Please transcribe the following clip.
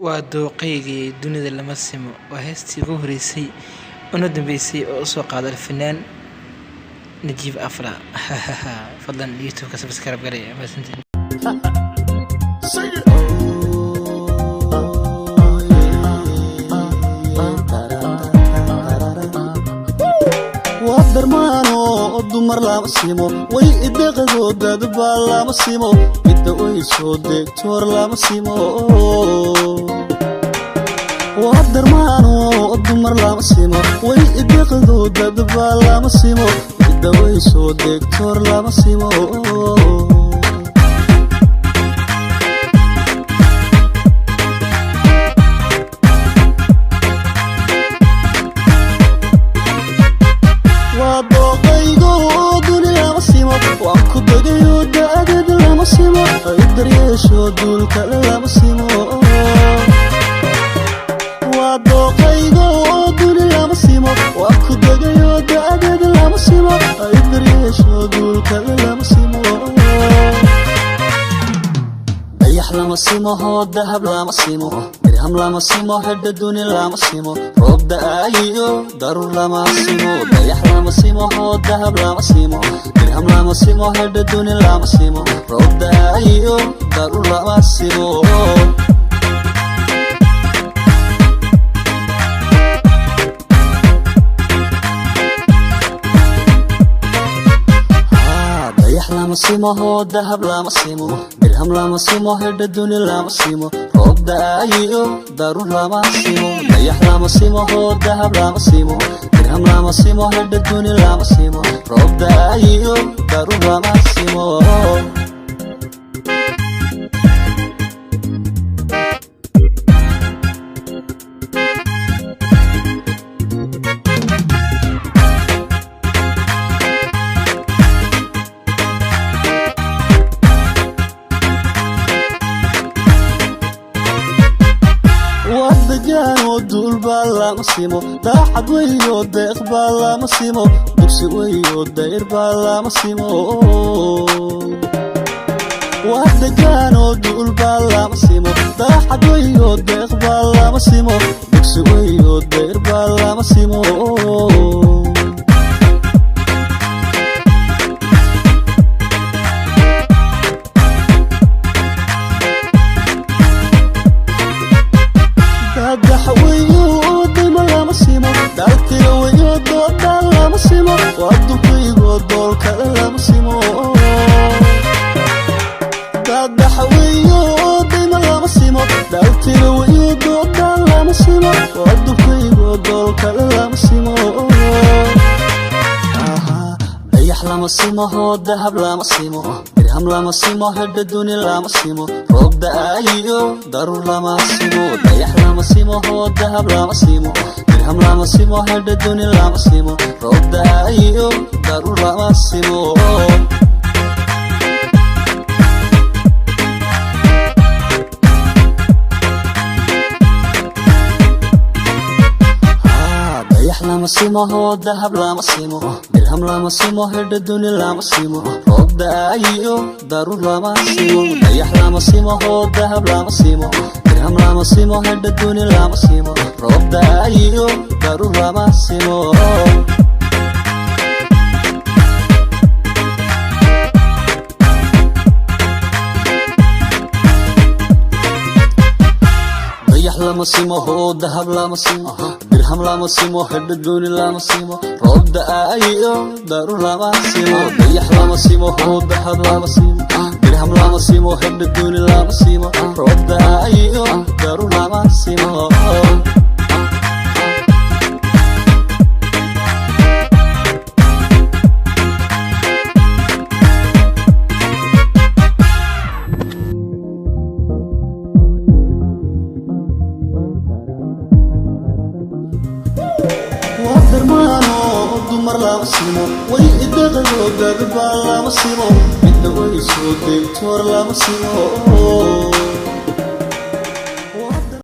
Waa dooqeygii dunida lama simo waa heestii ugu horeysay una dambeysay oo u soo qaaday fanaan Najiib Afra. Fadlan YouTube-ka subscribe gareey mahadsantiin. درمانو dumar lama simo way idaqado dadba lama simo midda way soo deegtoor lama simo waa darmano dumar lama simo way idaqado dadba lama simo midda way soo deegtoor lama simo شو دول كلام سيمو وادوقيغو دول لام سيمو واكو دغيو دادد لام سيمو ادري شو دول كلام سيمو ديح لام سيمو هو دهب لام سيمو درهم لام سيمو هد دون لام سيمو روب دايو ضرور لام سيمو ديح لام سيمو هو دهب لام سيمو درهم لام سيمو هد دون لام سيمو روب دايو ضرور لام سيمو لama simo ho dahab lama simo dirham lama simo hedda duni lama simo roob daayo darur lama simo dayax lama simo ho dahab lama simo dirham lama simo hedda duni lama simo roob daayo darur lama simo دول بالا مسيمو داحد ويو ديق بالا مسيمو دكسي ويو داير بالا مسيمو واحد كانو دول بالا مسيمو داحد ويو ديق بالا مسيمو دكسي ويو داير بالا مسيمو وادوقيغو دول كلام سيمو داد حويو ديما لام سيمو دالتيرو ويو دول كلام سيمو وادوقيغو دول كلام سيمو ديح لام سيمو هو دهب لام سيمو درهم لام سيمو هد دوني لام سيمو روب دايو ضرور لام سيمو ديح لام سيمو هو دهب لام سيمو هم لama simo هد دوني لama simo روب دايو ضرور لama simo ديح لama simo هو دهب لama simo درهم لama simo هد دوني لama simo روب دايو ضرور لama simo ديح لama simo هو دهب لama simo درهم لama simo هد دوني لama simo روب دايو ضرور لama simo lama simo ho dahab lama simo dirham lama simo hada duni lama simo rob daayo darur lama simo dayax lama simo ho dahab lama simo dirham lama simo hada duni lama simo rob daayo darur lama simo dumar lama simo way idaqado dadba lama simo midda way soo deegtoor lama simo